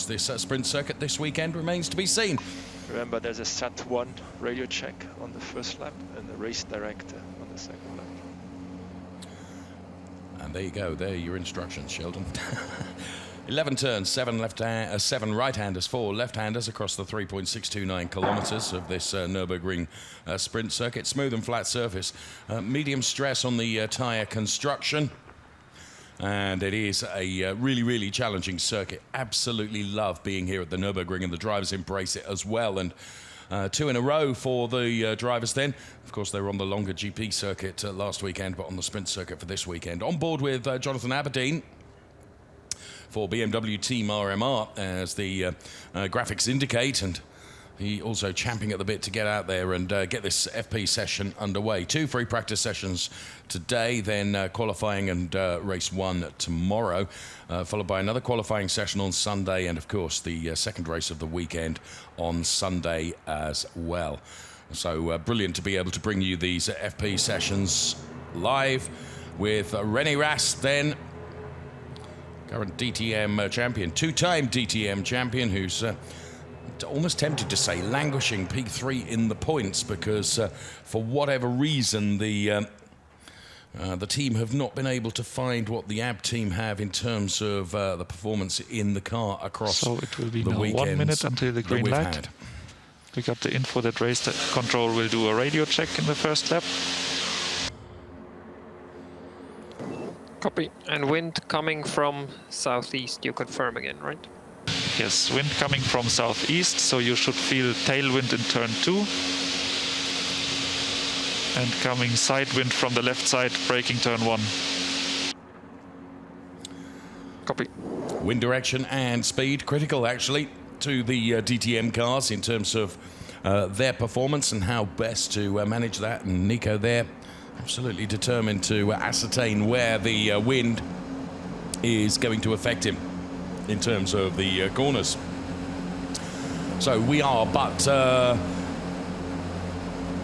this sprint circuit this weekend remains to be seen. Remember, there's a SAT1 radio check on the first lap and a race director on the second lap. And there you go, there are your instructions, Sheldon. 11 turns, 7 right-handers, 4 left-handers across the 3.629 kilometers of this Nürburgring sprint circuit. Smooth and flat surface, medium stress on the tire construction. And it is a really, really challenging circuit. Absolutely love being here at the Nürburgring, and the drivers embrace it as well. And 2 in a row for the drivers then. Of course, they were on the longer GP circuit last weekend, but on the sprint circuit for this weekend. On board with Jonathan Aberdeen for BMW Team RMR, as the graphics indicate, and he also champing at the bit to get out there and get this FP session underway. 2 free practice sessions today, then qualifying and race 1 tomorrow, followed by another qualifying session on Sunday, and of course the second race of the weekend on Sunday as well. So brilliant to be able to bring you these FP sessions live with René Rast, then current DTM champion, 2-time DTM champion, who's almost tempted to say languishing P3 in the points, because for whatever reason the team have not been able to find what the AB team have in terms of the performance in the car across so it will be the now 1 minute until the green light. Had. We got the info that race control will do a radio check in the first lap. Copy. And wind coming from southeast, you confirm again, right? Yes, wind coming from southeast, so you should feel tailwind in turn 2. And coming side wind from the left side, braking turn 1. Copy. Wind direction and speed critical actually to the DTM cars in terms of their performance and how best to manage that. And Nico there absolutely determined to ascertain where the wind is going to affect him in terms of the corners. So we are but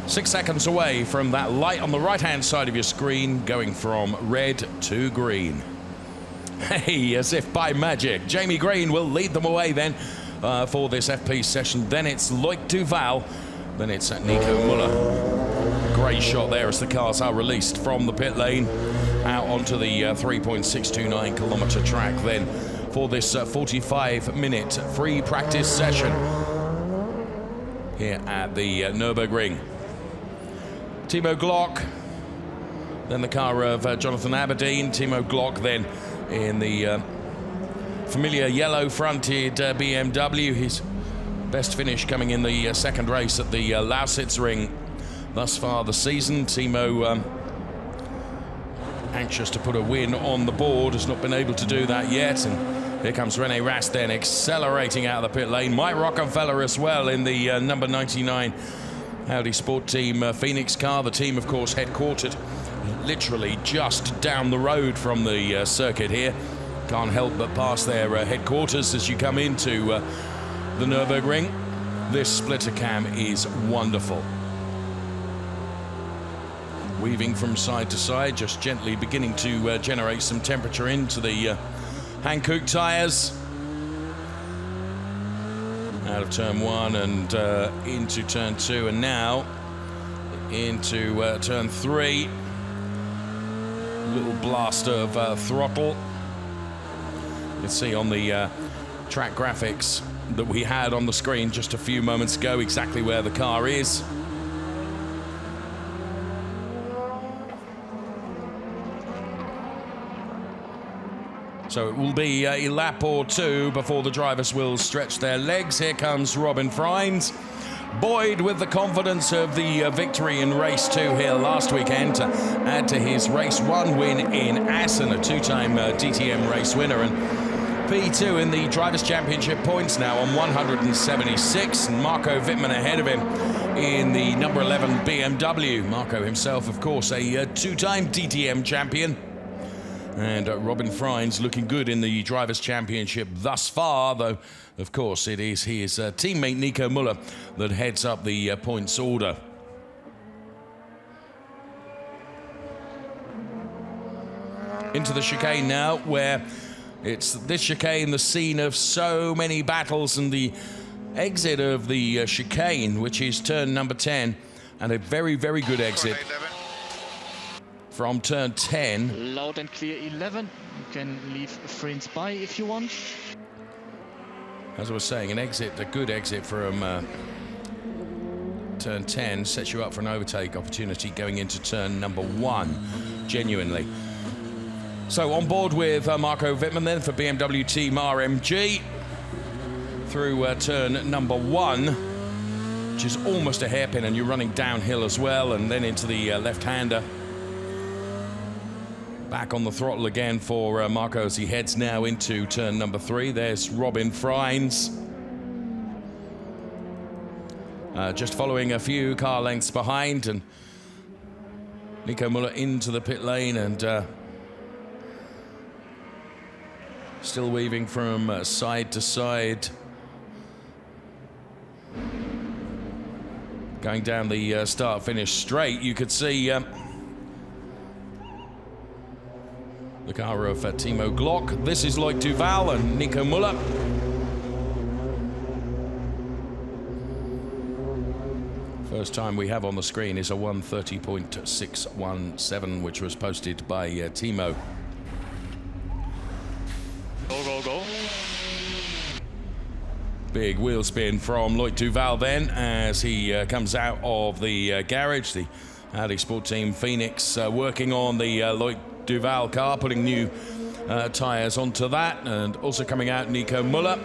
6 seconds away from that light on the right-hand side of your screen going from red to green. Hey, as if by magic, Jamie Green will lead them away then for this FP session. Then it's Loic Duval, then it's Nico Muller. Great shot there as the cars are released from the pit lane out onto the 3.629 kilometer track then for this 45-minute free practice session here at the Nürburgring. Timo Glock, then the car of Jonathan Aberdeen. Timo Glock then in the familiar yellow-fronted BMW. His best finish coming in the second race at the Lausitz thus far this season. Timo anxious to put a win on the board, has not been able to do that yet. And here comes René Rast then accelerating out of the pit lane. Mike Rockefeller as well in the number 99 Audi Sport Team Phoenix car. The team, of course, headquartered literally just down the road from the circuit here. Can't help but pass their headquarters as you come into the Nürburgring. This splitter cam is wonderful. Weaving from side to side, just gently beginning to generate some temperature into the Hankook tyres. Out of turn 1 and into turn 2, and now into turn 3. Little blast of throttle. You can see on the track graphics that we had on the screen just a few moments ago exactly where the car is. So it will be a lap or two before the drivers will stretch their legs. Here comes Robin Freins, buoyed with the confidence of the victory in race 2 here last weekend to add to his race 1 win in Assen, a 2-time DTM race winner, and P2 in the Drivers' Championship points now on 176, and Marco Wittmann ahead of him in the number 11 BMW. Marco himself, of course, a 2-time DTM champion. And Robin Freins looking good in the Drivers' Championship thus far, though, of course, it is his teammate Nico Muller that heads up the points order. Into the chicane now, where It's this chicane, the scene of so many battles, and the exit of the chicane, which is turn number 10, and a very, very good exit from turn 10. Loud and clear 11. You can leave friends by if you want. As I was saying, an exit, a good exit from turn 10 sets you up for an overtake opportunity going into turn number 1, genuinely. So on board with Marco Wittmann then for BMW Team RMG through turn number 1, which is almost a hairpin, and you're running downhill as well, and then into the left-hander. Back on the throttle again for Marco as he heads now into turn number 3. There's Robin Freins. Just following a few car lengths behind, and Nico Müller into the pit lane, and still weaving from side to side. Going down the start-finish straight, you could see the car of Timo Glock. This is Loic Duval and Nico Müller. First time we have on the screen is a 1:30.617, which was posted by Timo. Go, go, go. Big wheel spin from Loic Duval then as he comes out of the garage. The Audi Sport Team Phoenix working on the Loic Duval car, putting new tyres onto that, and also coming out Nico Müller.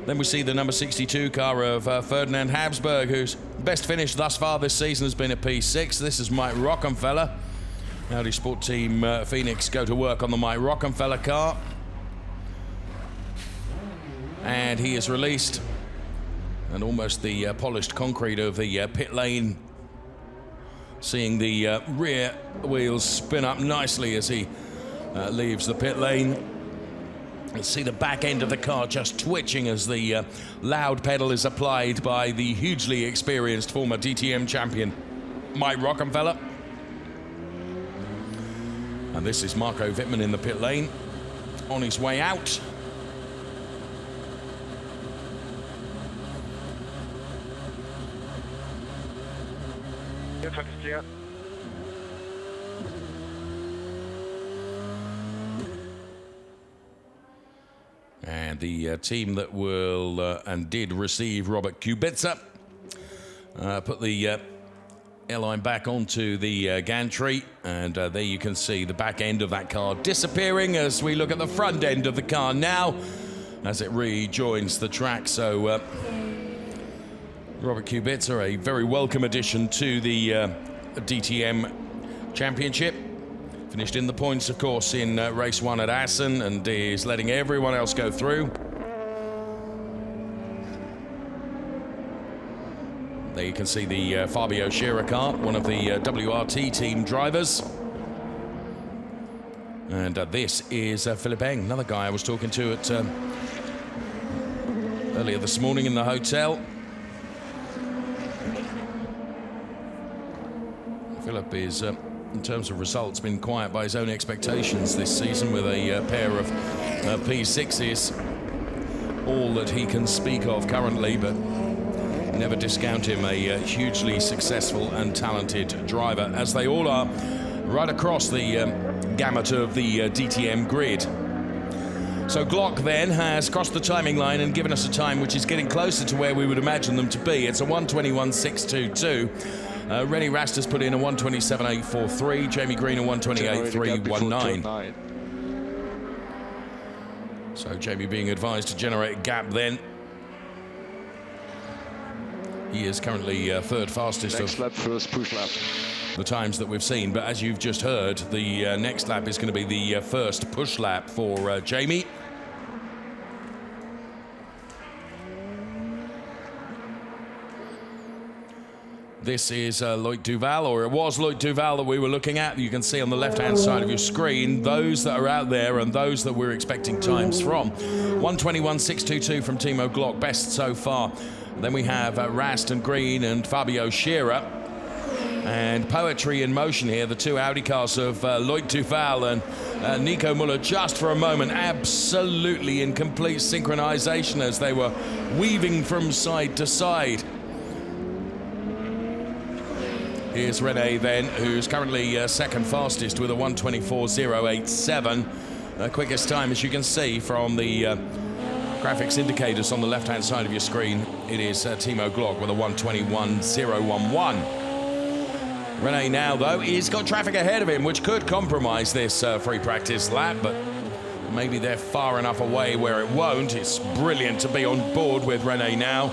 Then we see the number 62 car of Ferdinand Habsburg, whose best finish thus far this season has been a P6. This is Mike Rockenfeller. Audi Sport Team Phoenix go to work on the Mike Rockenfeller car. And he is released, and almost the polished concrete of the pit lane, seeing the rear wheels spin up nicely as he leaves the pit lane. You'll see the back end of the car just twitching as the loud pedal is applied by the hugely experienced former DTM champion Mike Rockenfeller. And this is Marco Wittmann in the pit lane on his way out. And the team that will and did receive Robert Kubica put the airline back onto the gantry, and there you can see the back end of that car disappearing as we look at the front end of the car now as it rejoins the track. So Robert Kubica, a very welcome addition to the DTM Championship. Finished in the points, of course, in race 1 at Assen, and is letting everyone else go through. There you can see the Fabio Scherer car, one of the WRT team drivers. And this is Philipp Eng, another guy I was talking to at earlier this morning in the hotel. Philipp is, in terms of results, been quiet by his own expectations this season with a pair of P6s. All that he can speak of currently, but never discount him, a hugely successful and talented driver, as they all are right across the gamut of the DTM grid. So Glock then has crossed the timing line and given us a time which is getting closer to where we would imagine them to be. It's a 1:21.622. Rennie Rast has put in a 1:27.843. Jamie Green a 1:28.319. So Jamie being advised to generate a gap then. He is currently third fastest Next of lap, first push lap. the times that we've seen. But as you've just heard, the next lap is going to be the first push lap for Jamie. This is Loic Duval, or it was Loic Duval that we were looking at. You can see on the left-hand side of your screen those that are out there and those that we're expecting times from. 1:21.622 from Timo Glock, best so far. Then we have Rast and Green and Fabio Scherer. And poetry in motion here, the two Audi cars of Loic Duval and Nico Müller just for a moment, absolutely in complete synchronization as they were weaving from side to side. Here's Rene then, who's currently second fastest with a 1:24.087. Quickest time, as you can see from the graphics indicators on the left-hand side of your screen. It is Timo Glock with a 1:21.011. Rene now, though, he's got traffic ahead of him, which could compromise this free practice lap, but maybe they're far enough away where it won't. It's brilliant to be on board with Rene now.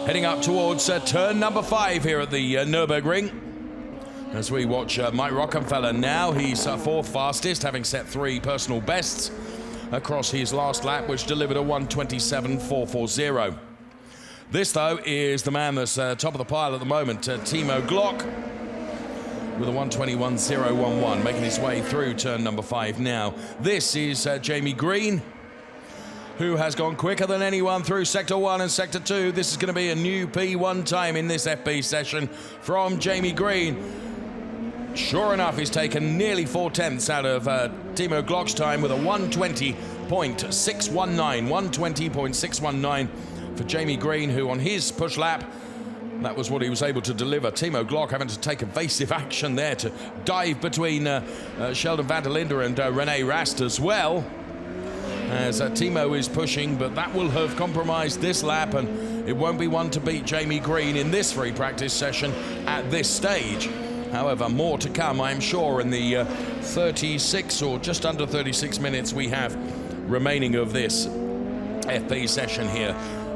Heading up towards turn number 5 here at the Nürburgring. As we watch Mike Rockenfeller now, he's fourth fastest, having set 3 personal bests across his last lap, which delivered a 1:27.440. This, though, is the man that's top of the pile at the moment, Timo Glock, with a 1:21.011, making his way through turn number 5 now. This is Jamie Green, who has gone quicker than anyone through Sector 1 and Sector 2. This is going to be a new P1 time in this FB session from Jamie Green. Sure enough, he's taken nearly 4/10 out of Timo Glock's time with a 1:20.619. 1:20.619 for Jamie Green, who on his push lap, that was what he was able to deliver. Timo Glock having to take evasive action there to dive between Sheldon van der Linde and Rene Rast as well. As Timo is pushing, but that will have compromised this lap, and it won't be one to beat Jamie Green in this free practice session at this stage. However, more to come, I'm sure, in the 36 or just under 36 minutes we have remaining of this FP session here.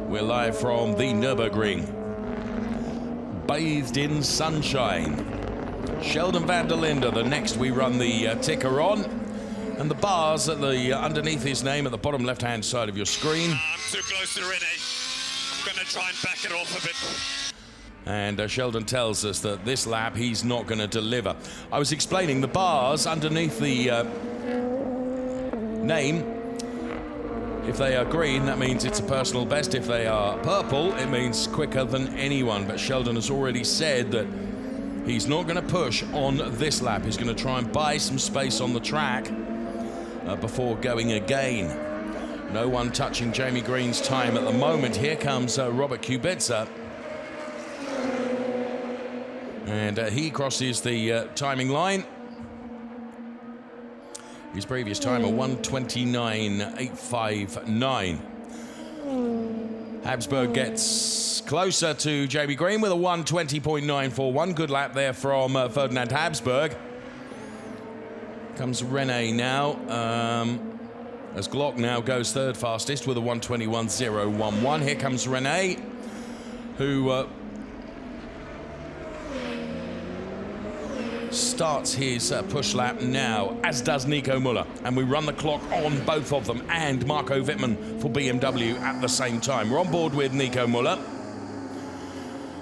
We're live from the Nürburgring, bathed in sunshine. Sheldon van der Linde, the next we run the ticker on. And the bars at the underneath his name at the bottom left-hand side of your screen. I'm too close to Rene. I'm going to try and back it off a bit. And Sheldon tells us that this lap he's not going to deliver. I was explaining the bars underneath the name. If they are green, that means it's a personal best. If they are purple, it means quicker than anyone. But Sheldon has already said that he's not going to push on this lap. He's going to try and buy some space on the track before going again. No one touching Jamie Green's time at the moment. Here comes Robert Kubica. And he crosses the timing line. His previous time, a 1:29.859. Habsburg gets closer to Jamie Green with a 1:20.941. Good lap there from Ferdinand Habsburg. Comes Rene now, as Glock now goes third fastest with a 1:21.011. Here comes Rene, who starts his push lap now, as does Nico Müller. And we run the clock on both of them and Marco Wittmann for BMW at the same time. We're on board with Nico Müller.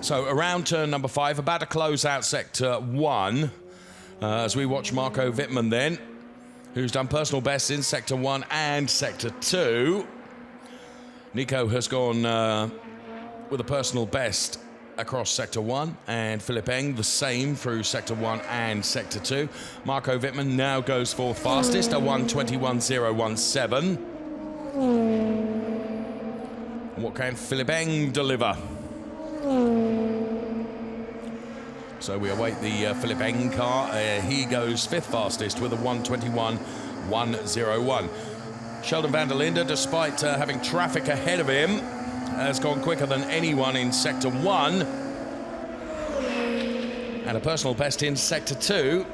So around turn number 5, about to close out Sector 1. As we watch Marco Wittmann then, who's done personal bests in Sector 1 and Sector 2. Nico has gone with a personal best across Sector 1, and Philipp Eng the same through Sector 1 and Sector 2. Marco Wittmann now goes fourth fastest, a 1:21.017. What can Philipp Eng deliver? So we await the Philipp Eng car. He goes fifth fastest with a 1:21.101. Sheldon van der Linde, despite having traffic ahead of him, has gone quicker than anyone in Sector 1. And a personal best in Sector 2.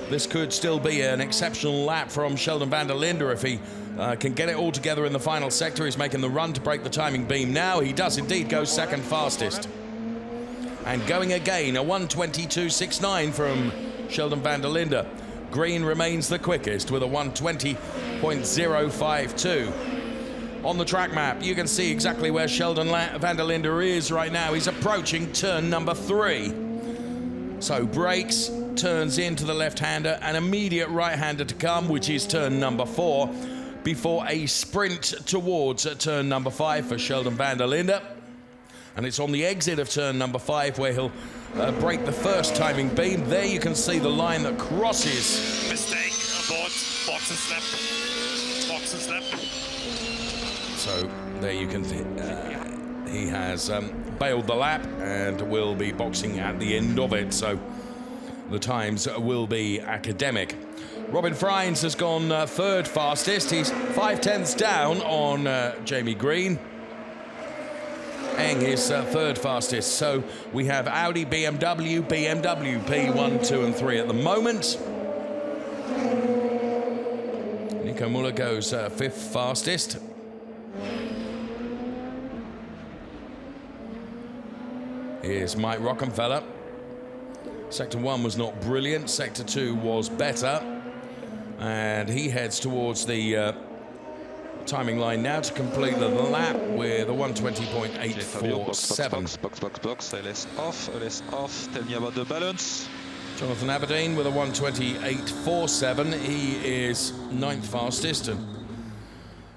This could still be an exceptional lap from Sheldon van der Linde if he can get it all together in the final sector. He's making the run to break the timing beam now. He does indeed go second fastest. And going again, a 1:22.69 from Sheldon van der Linde. Green remains the quickest with a 1:20.052. On the track map, you can see exactly where Sheldon van der Linde is right now. He's approaching turn number 3. So brakes, turns into the left-hander, an immediate right-hander to come, which is turn number 4, before a sprint towards turn number 5 for Sheldon van der Linde. And it's on the exit of turn number 5 where he'll break the first timing beam. There you can see the line that crosses. Mistake, abort. Box and slap. Box and slap. So there you can he has bailed the lap and will be boxing at the end of it. So the times will be academic. Robin Freins has gone third fastest. He's 5/10 down on Jamie Green. Eng is third fastest. So we have Audi, BMW, P1, 2 and 3 at the moment. Nico Müller goes fifth fastest. Here's Mike Rockenfeller. Sector 1 was not brilliant. Sector 2 was better. And he heads towards the timing line now to complete the lap with a 1:20.847. Box. LS off. Tell me about the balance. Jonathan Aberdeen with a 1:28.47. He is ninth fastest, and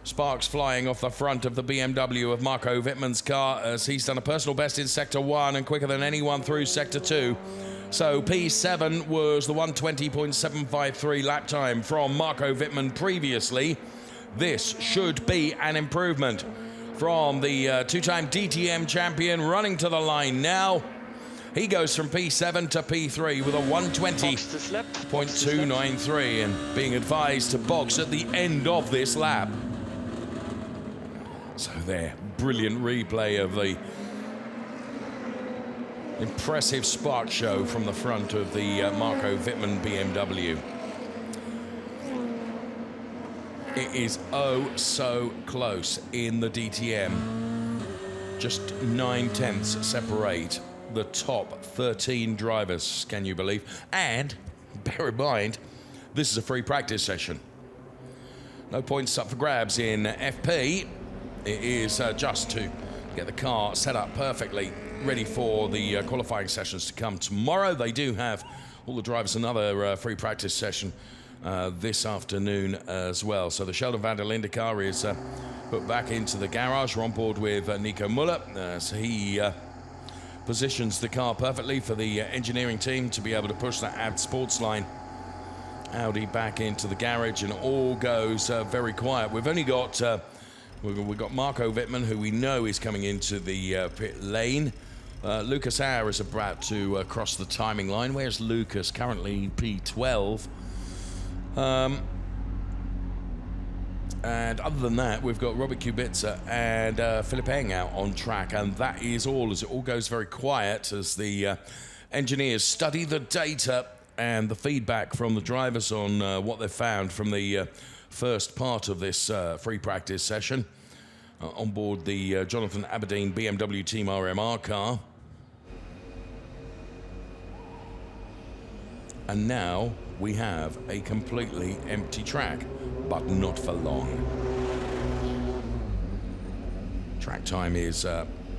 sparks flying off the front of the BMW of Marco Wittmann's car as he's done a personal best in Sector 1 and quicker than anyone through Sector 2. So P7 was the 1:20.753 lap time from Marco Wittmann previously. This should be an improvement from the two-time DTM champion running to the line now. He goes from P7 to P3 with a 1:20.293 and being advised to box at the end of this lap. So there, brilliant replay of the impressive spark show from the front of the Marco Wittmann BMW. It is oh so close in the DTM. Just 9/10 separate the top 13 drivers, can you believe? And bear in mind, this is a free practice session. No points up for grabs in FP. It is just to get the car set up perfectly, ready for the qualifying sessions to come tomorrow. They do have all the drivers another free practice session this afternoon as well. So the Sheldon van der Linde car is put back into the garage. We're on board with Nico Müller as he positions the car perfectly for the engineering team to be able to push that Ad Sports line Audi back into the garage, and all goes very quiet. We've only got we've got Marco Wittmann, who we know is coming into the pit lane. Lucas Auer is about to cross the timing line. Where's Lucas? Currently P12. And other than that, we've got Robert Kubica and Philipp Eng out on track, and that is all, as it all goes very quiet as the engineers study the data and the feedback from the drivers on what they've found from the first part of this free practice session on board the Jonathan Aberdeen BMW Team RMR car. And now we have a completely empty track, but not for long. Track time is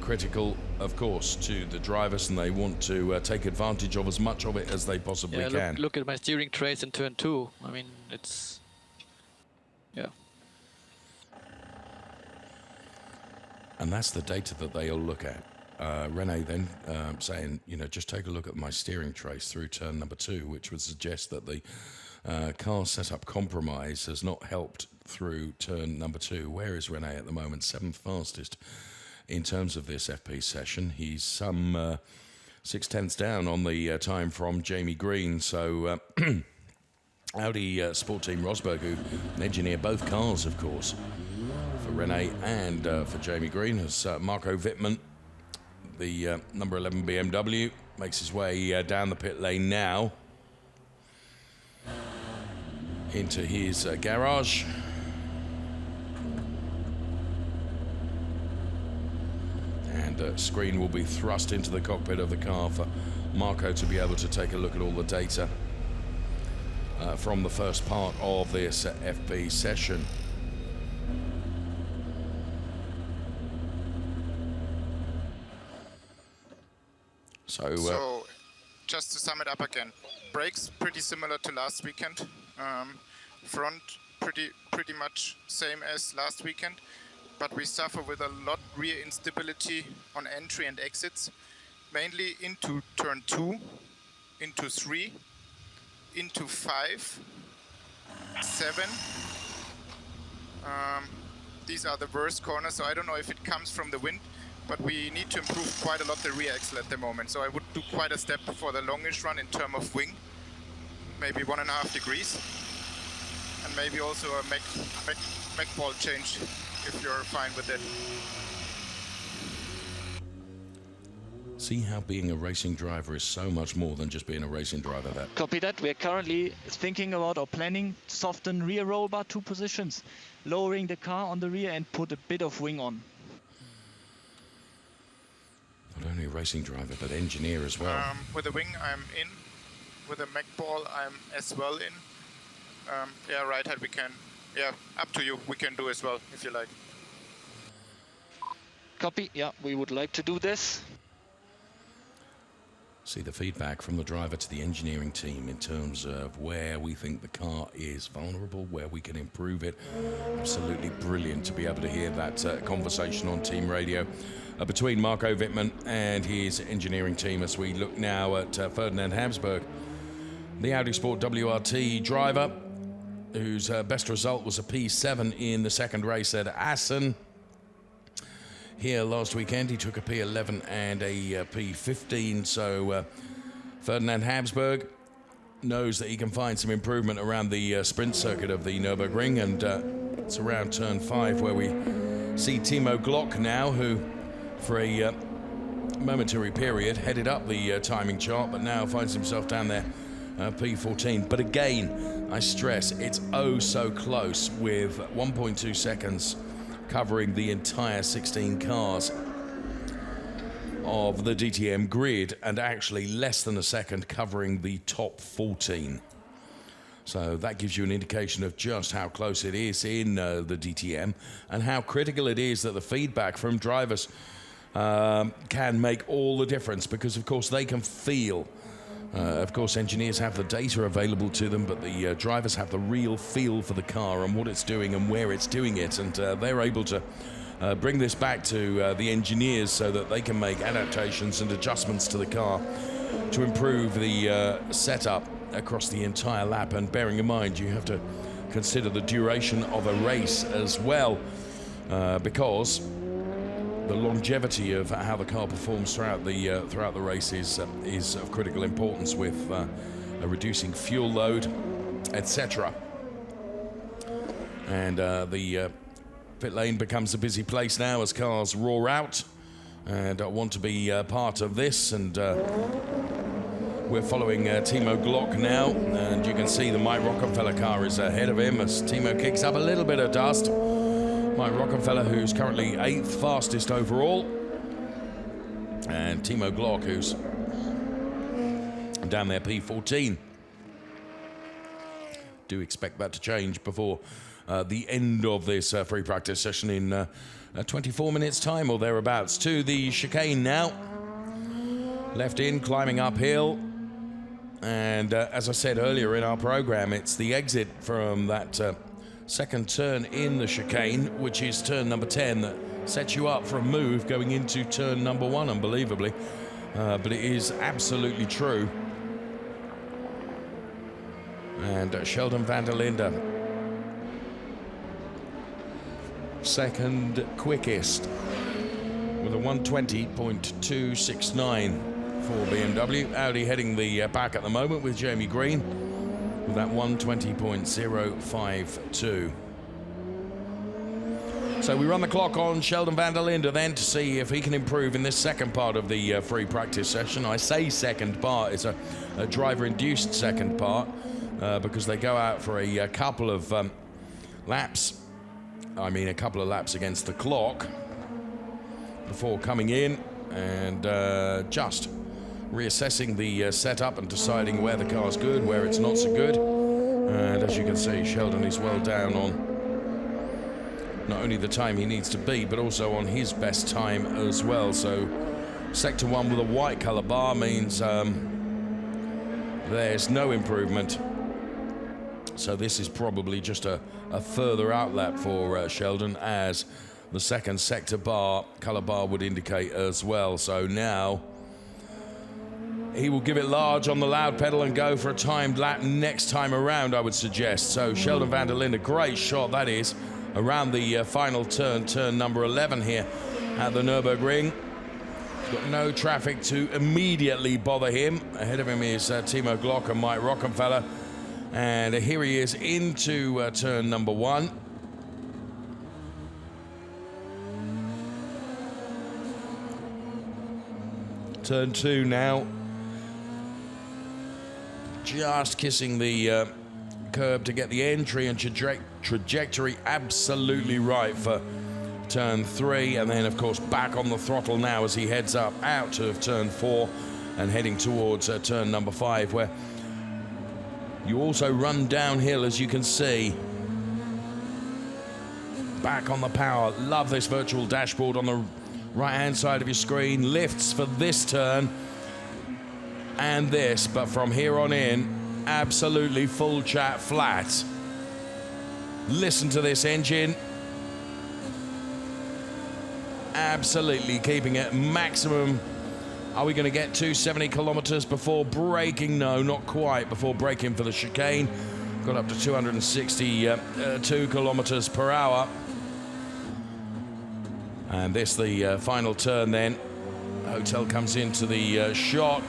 critical, of course, to the drivers, and they want to take advantage of as much of it as they possibly can. Look at my steering trace in turn 2. I mean, it's... yeah. And that's the data that they'll look at. Rene then saying, you know, just take a look at my steering trace through turn number 2, which would suggest that the car setup compromise has not helped through turn number 2. Where is Rene at the moment? 7th fastest in terms of this FP session. He's some 6/10 down on the time from Jamie Green. So Audi Sport Team Rosberg, who engineer both cars, of course, for Rene and for Jamie Green, as Marco Wittmann, the number 11 BMW, makes his way down the pit lane now into his garage. And a screen will be thrust into the cockpit of the car for Marco to be able to take a look at all the data from the first part of this FP session. So just to sum it up again, brakes pretty similar to last weekend. Front pretty much same as last weekend, but we suffer with a lot rear instability on entry and exits, mainly into turn 2, into 3, into 5, 7. These are the worst corners, so I don't know if it comes from the wind, but we need to improve quite a lot the rear axle at the moment. So I would do quite a step for the longish run in terms of wing, maybe 1.5 degrees, and maybe also a Mach ball change if you're fine with it. See how being a racing driver is so much more than just being a racing driver. That Copy that. We're currently thinking about or planning soften rear roll bar 2 positions, lowering the car on the rear and put a bit of wing on. not only a racing driver but engineer as well. With the wing I'm in, with the Mach ball I'm as well in. Yeah, right hand we can, yeah, up to you, we can do as well if you like. Copy, yeah, we would like to do this. See the feedback from the driver to the engineering team in terms of where we think the car is vulnerable, where we can improve it. Absolutely brilliant to be able to hear that conversation on team radio between Marco Wittmann and his engineering team as we look now at Ferdinand Habsburg, the Audi Sport WRT driver, whose best result was a P7 in the second race at Assen. Here last weekend he took a P11 and a P15, so Ferdinand Habsburg knows that he can find some improvement around the sprint circuit of the Nürburgring, and it's around turn 5 where we see Timo Glock now, who for a momentary period headed up the timing chart but now finds himself down there P14. But again, I stress, it's oh so close, with 1.2 seconds covering the entire 16 cars of the DTM grid, and actually less than a second covering the top 14. So that gives you an indication of just how close it is in the DTM, and how critical it is that the feedback from drivers can make all the difference, because of course they can feel. Of course, engineers have the data available to them, but the drivers have the real feel for the car and what it's doing and where it's doing it, and they're able to bring this back to the engineers so that they can make adaptations and adjustments to the car to improve the setup across the entire lap. And bearing in mind, you have to consider the duration of a race as well, because the longevity of how the car performs throughout the race is of critical importance, with a reducing fuel load, etc. And the pit lane becomes a busy place now as cars roar out and want to be part of this. And we're following Timo Glock now, and you can see the Mike Rockefeller car is ahead of him as Timo kicks up a little bit of dust. Mike Rockefeller, who's currently 8th fastest overall, and Timo Glock, who's down there P14. Do expect that to change before the end of this free practice session in 24 minutes time or thereabouts. To the chicane now, left in, climbing uphill, and as I said earlier in our program, it's the exit from that second turn in the chicane, which is turn number 10, that sets you up for a move going into turn number 1, unbelievably. But it is absolutely true. And Sheldon van der Linde, second quickest with a 120.269 for BMW. Audi heading the pack at the moment with Jamie Green with that 120.052. So we run the clock on Sheldon van der Linde then to see if he can improve in this second part of the free practice session. I say second part, it's a driver-induced second part because they go out for a couple of laps. I mean, a couple of laps against the clock before coming in and just reassessing the setup and deciding where the car's good, where it's not so good. And as you can see, Sheldon is well down on not only the time he needs to be, but also on his best time as well. So sector 1 with a white colour bar means there's no improvement. So this is probably just a further outlap for Sheldon, as the second sector bar, colour bar, would indicate as well. So now he will give it large on the loud pedal and go for a timed lap next time around, I would suggest. So Sheldon van der Linde, a great shot that is, around the final turn, turn number 11 here at the Nürburgring. He's got no traffic to immediately bother him. Ahead of him is Timo Glock and Mike Rockenfeller. And here he is into turn number 1. Turn 2 now. Just kissing the curb to get the entry and trajectory absolutely right for turn 3, and then of course back on the throttle now as he heads up out of turn 4 and heading towards turn number 5, where you also run downhill, as you can see. Back on the power. Love this virtual dashboard on the right hand side of your screen. Lifts for this turn and this, but from here on in, absolutely full chat flat. Listen to this engine. Absolutely keeping it maximum. Are we going to get 270 kilometers before braking? No, not quite, before braking for the chicane. Got up to 262 kilometers per hour. And this, the final turn then. Hotel comes into the shot.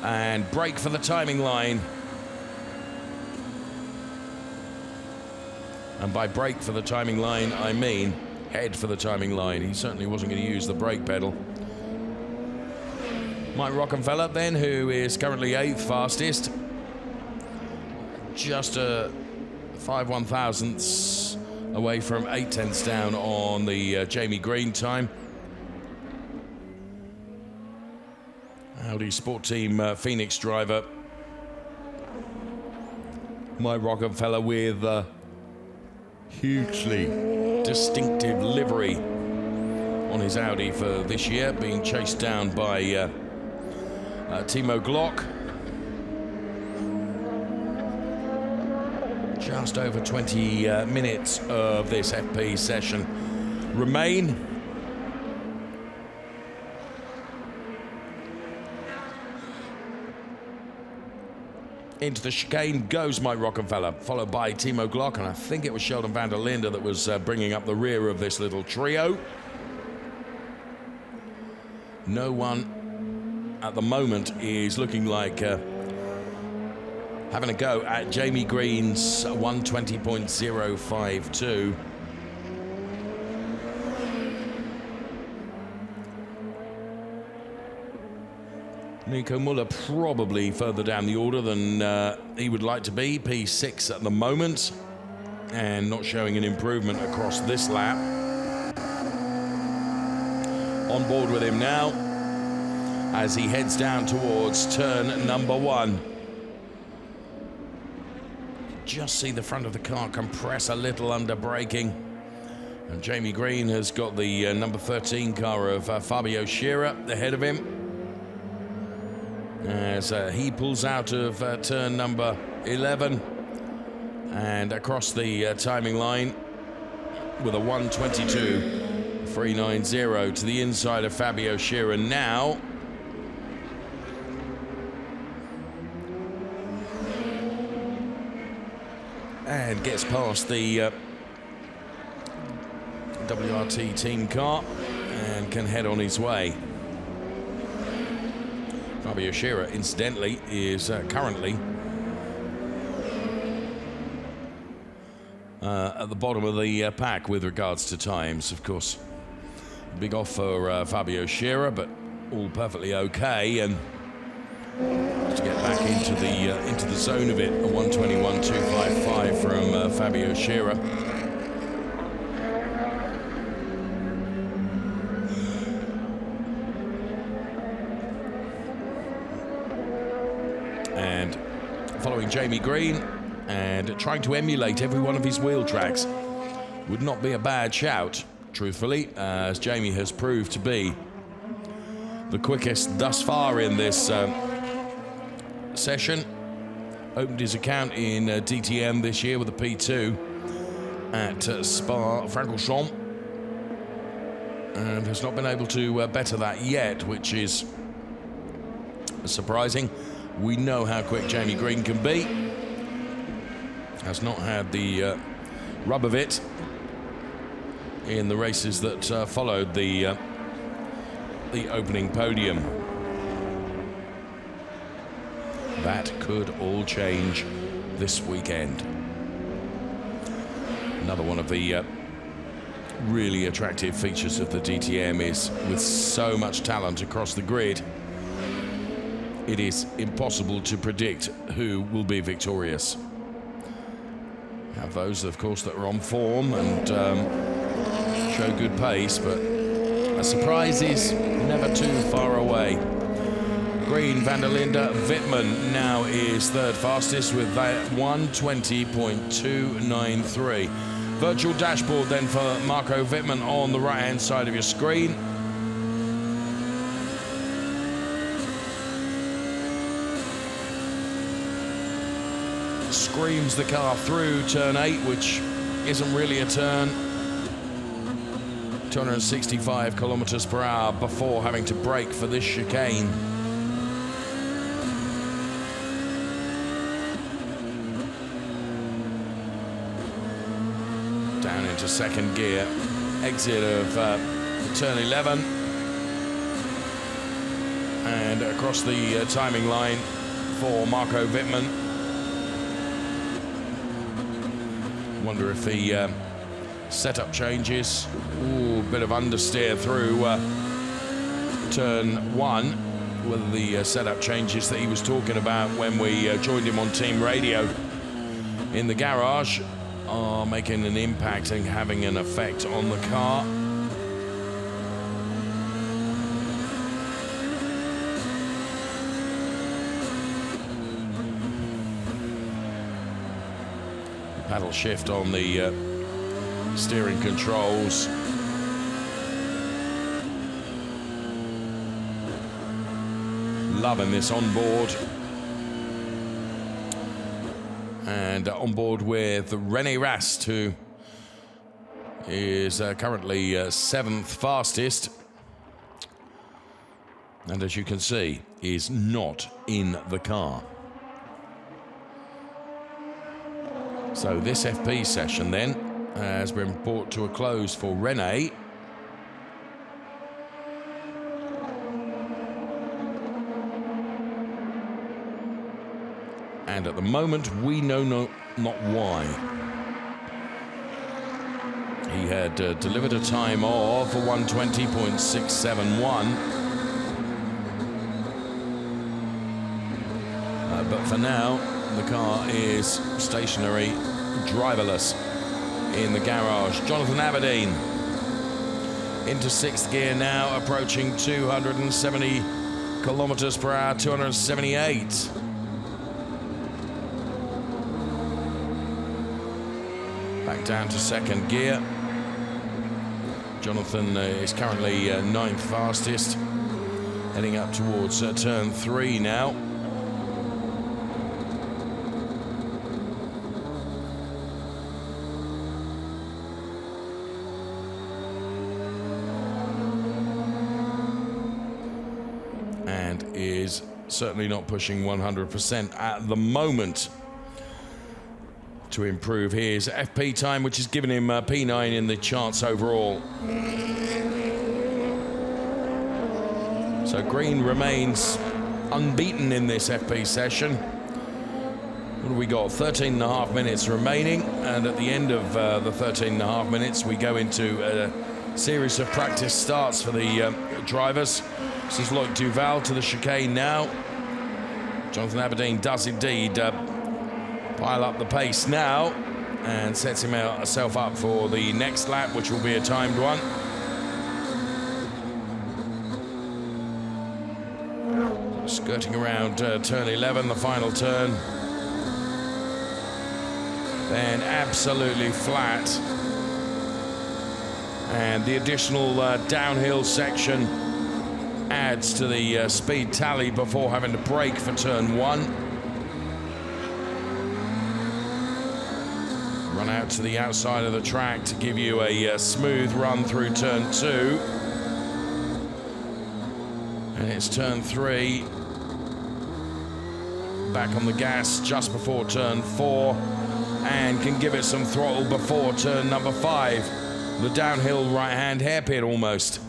And brake for the timing line. And by brake for the timing line, I mean head for the timing line. He certainly wasn't going to use the brake pedal. Mike Rockenfeller then, who is currently 8th fastest. Just 5 1/1000ths away from 8 tenths down on the Jamie Green time. Audi Sport Team Phoenix driver Mike Rockenfeller with hugely distinctive livery on his Audi for this year, being chased down by Timo Glock. Just over 20 minutes of this FP session remain. Into the chicane goes Mike Rockenfeller, followed by Timo Glock, and I think it was Sheldon van der Linde that was bringing up the rear of this little trio. No one at the moment is looking like having a go at Jamie Green's 120.052. Nico Müller probably further down the order than he would like to be. P6 at the moment, and not showing an improvement across this lap. On board with him now as he heads down towards turn number 1. Just see the front of the car compress a little under braking. And Jamie Green has got the number 13 car of Fabio Scherer ahead of him, as he pulls out of turn number 11 and across the timing line with a 1:22.390 to the inside of Fabio Scherer now. And gets past the WRT team car and can head on his way. Fabio Scherer, incidentally, is currently at the bottom of the pack with regards to times. Of course, big off for Fabio Scherer, but all perfectly okay. And to get back into the zone of it, a 1:21.255 from Fabio Scherer. And following Jamie Green and trying to emulate every one of his wheel tracks would not be a bad shout, truthfully, as Jamie has proved to be the quickest thus far in this session. Opened his account in DTM this year with a P2 at Spa-Francorchamps and has not been able to better that yet, which is surprising. We know how quick Jamie Green can be. Has not had the rub of it in the races that followed the opening podium. That could all change this weekend. Another one of the really attractive features of the DTM is, with so much talent across the grid, it is impossible to predict who will be victorious. Have those, of course, that are on form and show good pace, but a surprise is never too far away. Green, van der Linde, Wittmann now is third fastest with that 1:20.293. Virtual dashboard then for Marco Wittmann on the right-hand side of your screen. Screams the car through turn 8, which isn't really a turn. 265 kilometers per hour before having to brake for this chicane. Down into second gear, exit of turn 11, and across the timing line for Marco Wittmann. Wonder if the setup changes. Ooh, bit of understeer through turn 1. Whether the setup changes that he was talking about when we joined him on team radio in the garage are making an impact and having an effect on the car. Paddle shift on the steering controls. Loving this on board. And on board with René Rast, who is currently 7th fastest. And as you can see, is not in the car. So this FP session then has been brought to a close for René. And at the moment, we know not why. He had delivered a time of 1:20.671. But for now, the car is stationary, driverless in the garage. Jonathan Aberdeen into 6th gear now, approaching 270 kilometers per hour, 278. Back down to 2nd gear. Jonathan is currently 9th fastest, heading up towards turn 3 now. And is certainly not pushing 100% at the moment to improve his FP time, which has given him P9 in the charts overall. So Green remains unbeaten in this FP session. What have we got? 13.5 minutes remaining, and at the end of the 13.5 minutes, we go into a series of practice starts for the drivers. This is Loic Duval to the chicane now. Jonathan Aberdeen does indeed pile up the pace now and sets himself up for the next lap, which will be a timed one. Skirting around turn 11, the final turn. Then absolutely flat. And the additional downhill section adds to the speed tally before having to brake for turn 1. Run out to the outside of the track to give you a smooth run through turn 2. And it's turn 3. back on the gas just before turn 4 and can give it some throttle before turn number 5. The downhill right-hand hairpin almost.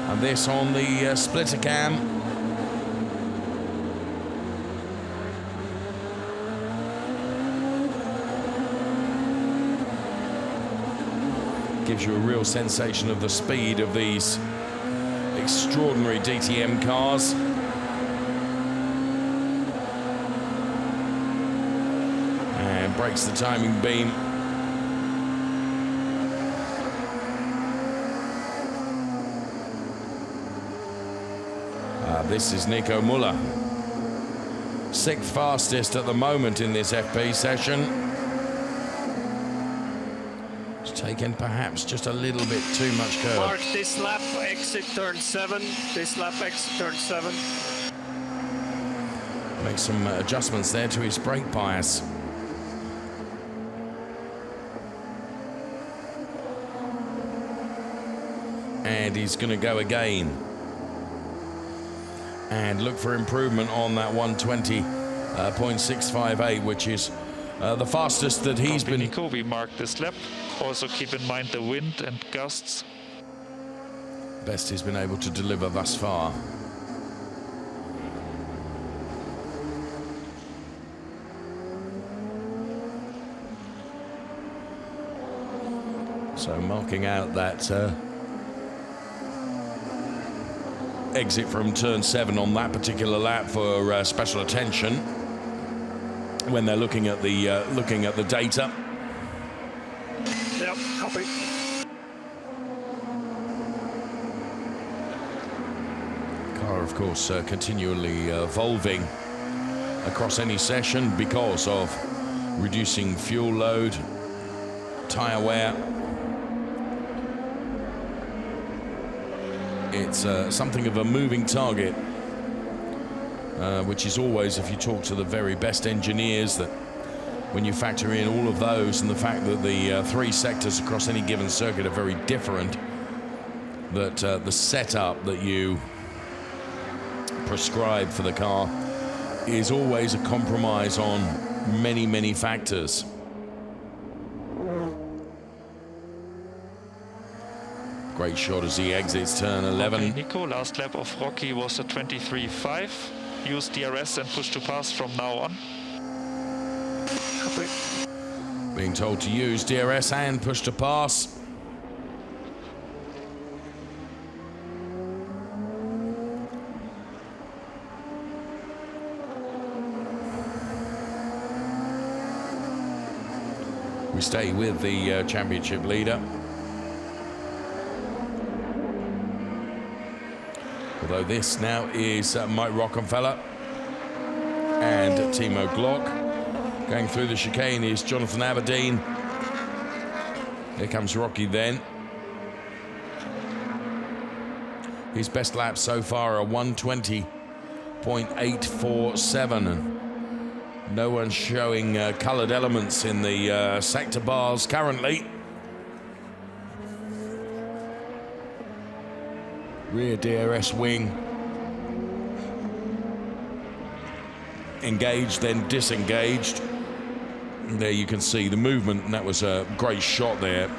And this on the splitter cam. Gives you a real sensation of the speed of these extraordinary DTM cars. And breaks the timing beam. This is Nico Müller. 6th fastest at the moment in this FP session. It's taken perhaps just a little bit too much curve. Mark this lap, exit turn 7. This lap, exit turn 7. Make some adjustments there to his brake bias. And he's going to go again. And look for improvement on that 120.658, which is the fastest that he's been. Nico, we marked this lap. Also keep in mind the wind and gusts. Best he's been able to deliver thus far. So marking out that exit from turn 7 on that particular lap for special attention when they're looking at the data. Yep, copy. Car, of course, continually evolving across any session because of reducing fuel load, tyre wear. It's something of a moving target, which is always, if you talk to the very best engineers, that when you factor in all of those and the fact that the 3 sectors across any given circuit are very different, that the setup that you prescribe for the car is always a compromise on many, many factors. Great shot as he exits turn 11. Okay, Nico, last lap of Rocky was a 23.5. Use DRS and push to pass from now on. Copy. Being told to use DRS and push to pass. We stay with the championship leader. Although this now is Mike Rockenfeller and Timo Glock. Going through the chicane is Jonathan Aberdeen. Here comes Rocky then. His best lap so far, a 120.847. And no one's showing coloured elements in the sector bars currently. Rear DRS wing engaged, then disengaged. And there you can see the movement, and that was a great shot there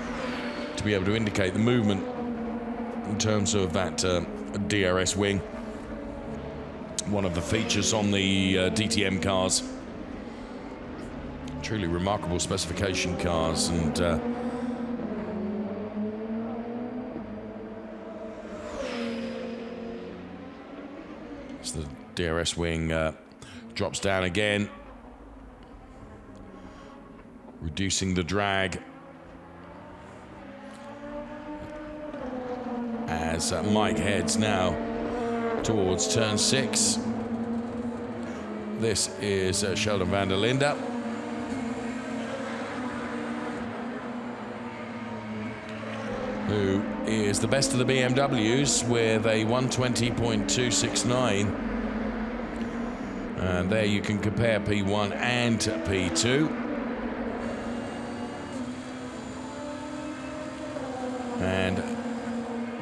to be able to indicate the movement in terms of that DRS wing. One of the features on the DTM cars. Truly remarkable specification cars, and the DRS wing drops down again, reducing the drag as Mike heads now towards turn 6. This is Sheldon van der Linde. Who is the best of the BMWs with a 120.269. And there you can compare P1 and P2. And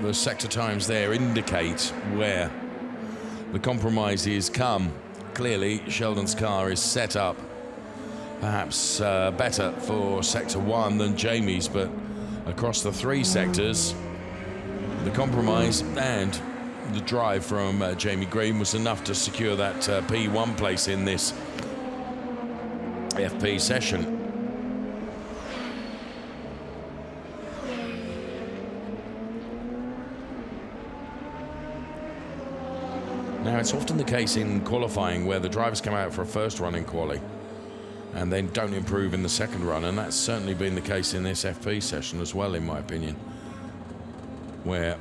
the sector times there indicate where the compromises come. Clearly, Sheldon's car is set up perhaps better for sector 1 than Jamie's, but across the 3 sectors, the compromise and the drive from Jamie Green was enough to secure that P1 place in this FP session. Now, it's often the case in qualifying where the drivers come out for a first run in quali and then don't improve in the second run, and that's certainly been the case in this FP session as well, in my opinion, where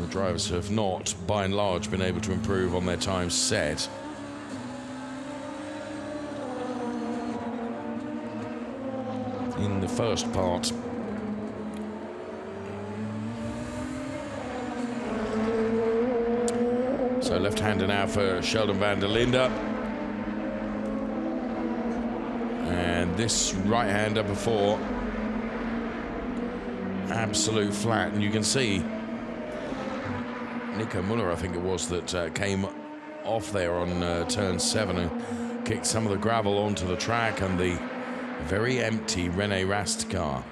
the drivers have not, by and large, been able to improve on their times set. In the first part. So left-hander now for Sheldon van der Linde. And this right-hander before, absolute flat. And you can see Nico Muller, I think it was, that came off there on turn 7 and kicked some of the gravel onto the track, and the very empty Rene Rast car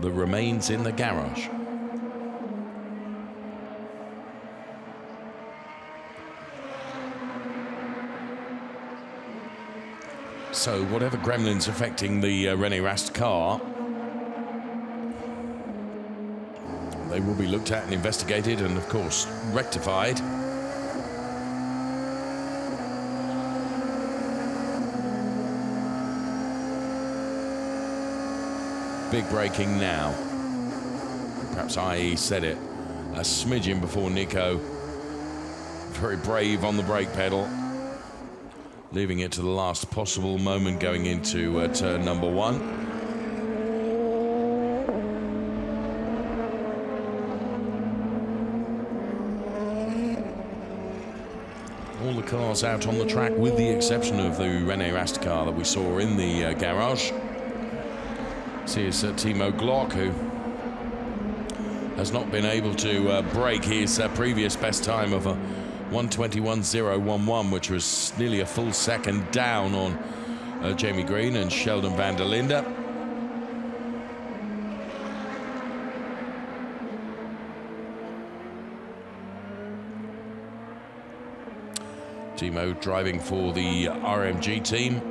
that remains in the garage. So whatever gremlin's affecting the Rene Rast car, they will be looked at and investigated and, of course, rectified. Big braking now. Perhaps IE said it a smidgen before Nico. Very brave on the brake pedal, leaving it to the last possible moment going into turn number 1. All the cars out on the track, with the exception of the Rene Rast car that we saw in the garage. See, it's Timo Glock, who has not been able to break his previous best time of a 1:21.011, which was nearly a full second down on Jamie Green and Sheldon van der Linde. Timo driving for the RMG team.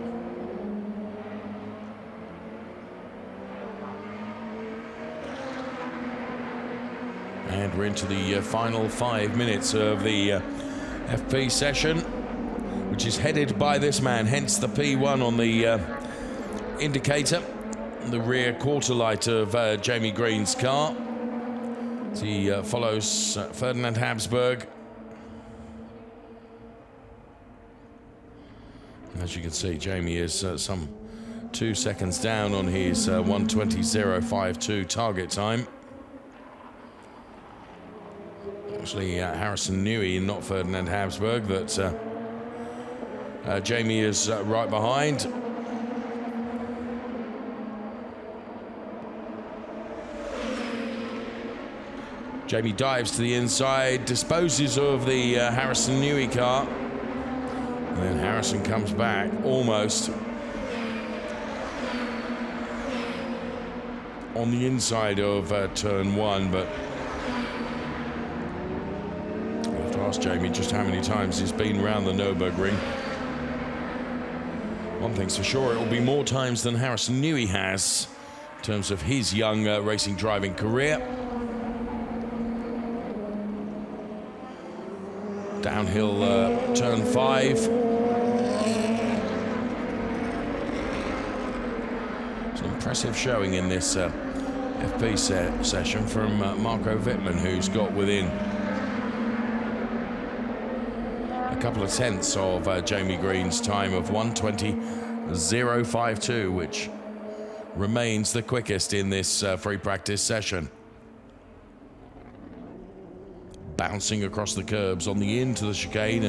And we're into the final 5 minutes of the FP session, which is headed by this man, hence the P1 on the indicator, the rear quarter light of Jamie Green's car. As he follows Ferdinand Habsburg. As you can see, Jamie is some 2 seconds down on his 1:20.052 target time. Actually, Harrison Newey, not Ferdinand Habsburg, that Jamie is right behind. Jamie dives to the inside, disposes of the Harrison Newey car. And then Harrison comes back almost on the inside of turn 1, but I have to ask Jamie just how many times he's been around the Nürburgring. One thing's for sure, it will be more times than Harrison Newey has in terms of his young racing driving career. Downhill turn 5. It's an impressive showing in this FP session from Marco Wittmann, who's got within a couple of tenths of Jamie Green's time of 1:20.052, which remains the quickest in this free practice session. Bouncing across the curbs on the in to the chicane,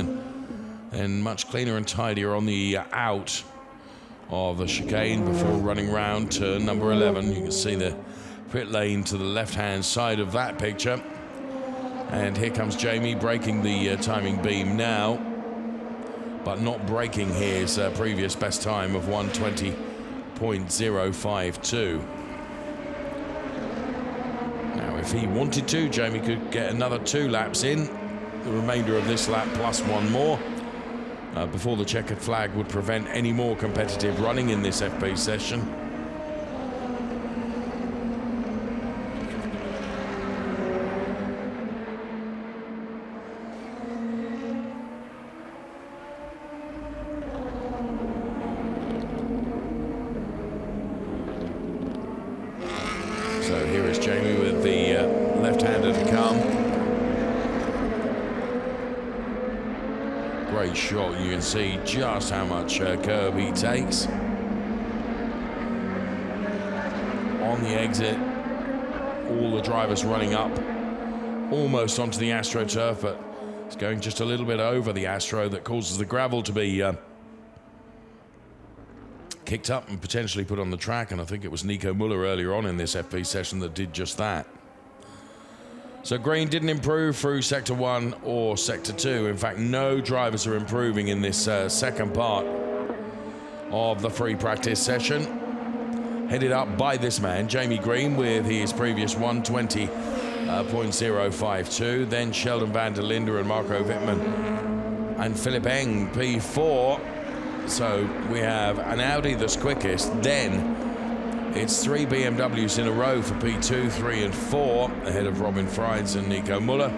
and much cleaner and tidier on the out of the chicane before running round turn number 11. You can see the pit lane to the left-hand side of that picture. And here comes Jamie breaking the timing beam now, but not breaking his previous best time of 1:20.052. Now, if he wanted to, Jamie could get another 2 laps in, the remainder of this lap plus 1 more, before the checkered flag would prevent any more competitive running in this FP session. So here is Jamie with the left-hander to come. Great shot. You can see just how much curb he takes. On the exit, all the drivers running up almost onto the AstroTurf, but it's going just a little bit over the Astro that causes the gravel to be kicked up and potentially put on the track. And I think it was Nico Muller earlier on in this FP session that did just that. So green didn't improve through Sector 1 or Sector 2. In fact, no drivers are improving in this second part of the free practice session. Headed up by this man, Jamie Green, with his previous 1:20.052. Then Sheldon van der Linde and Marco Wittmann and Philip Eng, P4. So we have an Audi that's quickest. Then it's 3 BMWs in a row for P2, 3 and 4, ahead of Robin Freins and Nico Muller.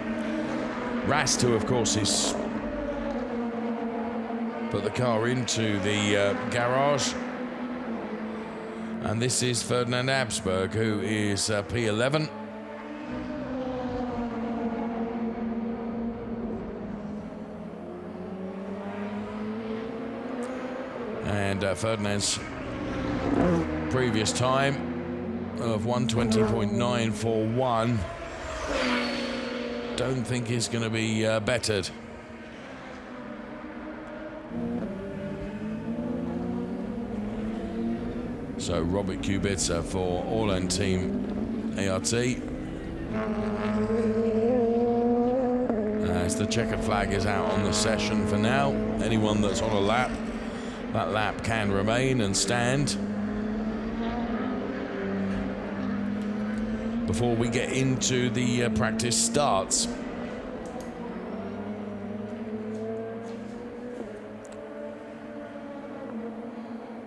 Rast, who of course is put the car into the garage. And this is Ferdinand Absberg, who is P11. And Ferdinand's previous time of 1:20.941 don't think is going to be bettered. So Robert Kubica for Orlen Team ART. As the checkered flag is out on the session for now, anyone that's on a lap, that lap can remain and stand. Before we get into the practice starts.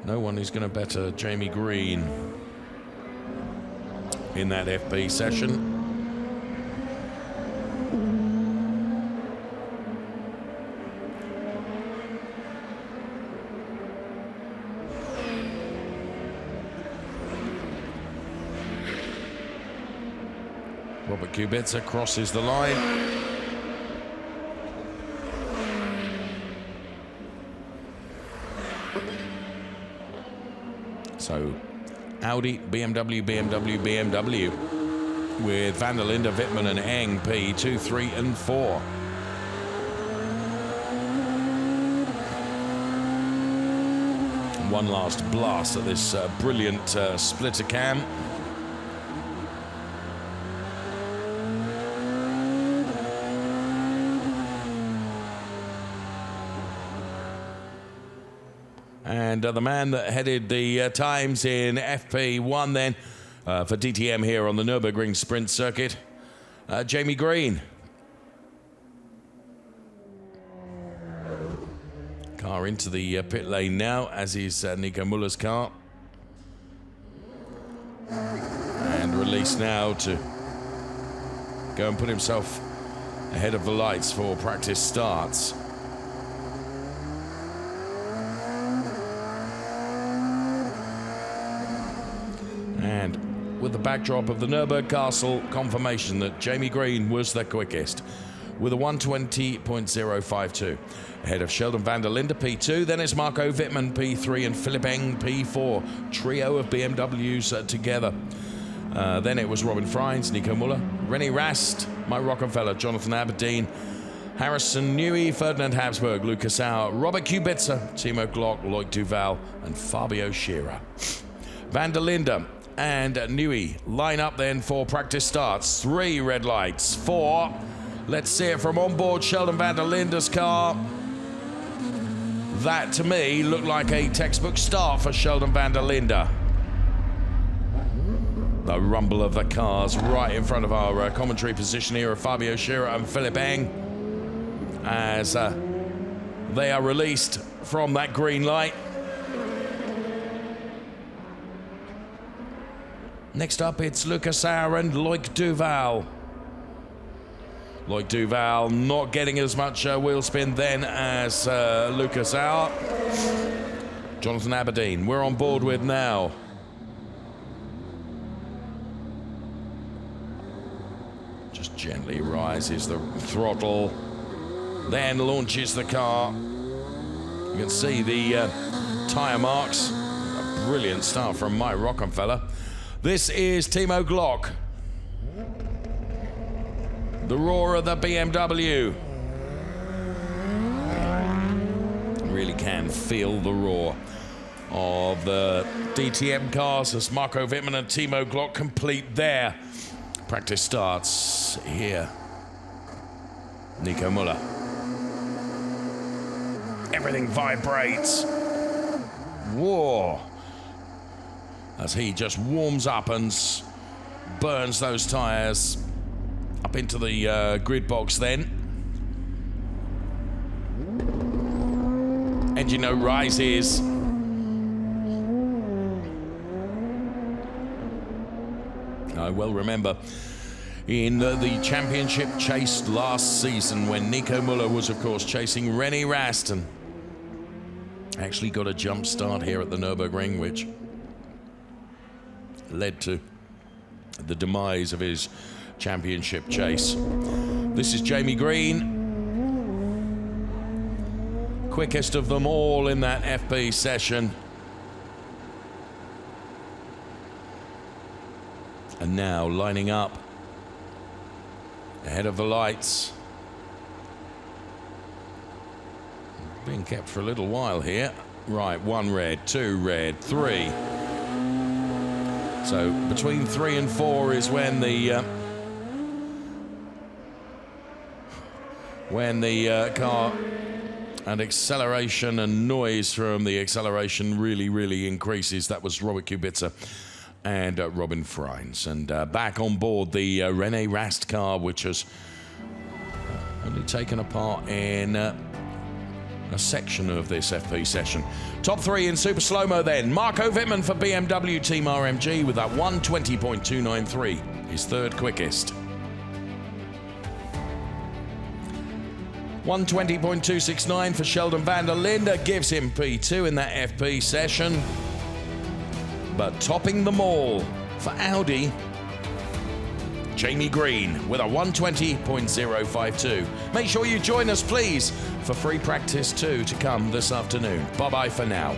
No one is going to better Jamie Green in that FP session. Robert Kubica crosses the line. So Audi, BMW, BMW, BMW with van der Linde, Wittmann and Eng, P2, 3 and 4. One last blast at this brilliant splitter cam. And the man that headed the times in FP1 then for DTM here on the Nürburgring Sprint circuit, Jamie Green. Car into the pit lane now, as is Nico Muller's car. And released now to go and put himself ahead of the lights for practice starts. And with the backdrop of the Nürburgring Castle, confirmation that Jamie Green was the quickest with a 1:20.052. Ahead of Sheldon van der Linde, P2. Then it's Marco Wittmann, P3, and Philip Eng, P4. Trio of BMWs together. Then it was Robin Freins, Nico Muller, René Rast, Mike Rockefeller, Jonathan Aberdeen, Harrison Newey, Ferdinand Habsburg, Lucas Auer, Robert Kubica, Timo Glock, Loic Duval, and Fabio Scherer. Van der Linde and Newey line up then for practice starts. 3 red lights, 4. Let's see it from on board Sheldon van der Linde's car. That, to me, looked like a textbook start for Sheldon van der Linde. The rumble of the cars right in front of our commentary position here of Fabio Scherer and Philipp Eng as they are released from that green light. Next up, it's Lucas Auer and Loic Duval. Loic Duval not getting as much wheel spin then as Lucas Auer. Jonathan Aberdeen, we're on board with now. Just gently rises the throttle, then launches the car. You can see the tyre marks. A brilliant start from Mike Rockenfeller. This is Timo Glock. The roar of the BMW. Really can feel the roar of the DTM cars as Marco Wittmann and Timo Glock complete their practice starts here. Nico Müller. Everything vibrates. Whoa. As he just warms up and burns those tyres up into the grid box then. Engine note rises. I well remember in the championship chase last season when Nico Müller was, of course, chasing René Rast and actually got a jump start here at the Nürburgring, which led to the demise of his championship chase. This is Jamie Green, quickest of them all in that FP session. And now lining up ahead of the lights. Being kept for a little while here. Right, 1 red, 2 red, 3. So between 3 and 4 is when the car and acceleration and noise from the acceleration really increases. That was Robert Kubica and Robin Freins. And back on board the René Rast car, which has only taken a part in a section of this FP session. Top 3 in super slow-mo then. Marco Wittmann for BMW Team RMG with that 1:20.293, his 3rd quickest. 1:20.269 for Sheldon van der Linde gives him P2 in that FP session. But topping them all for Audi, Jamie Green with a 1:20.052. Make sure you join us, please, for free practice 2 to come this afternoon. Bye-bye for now.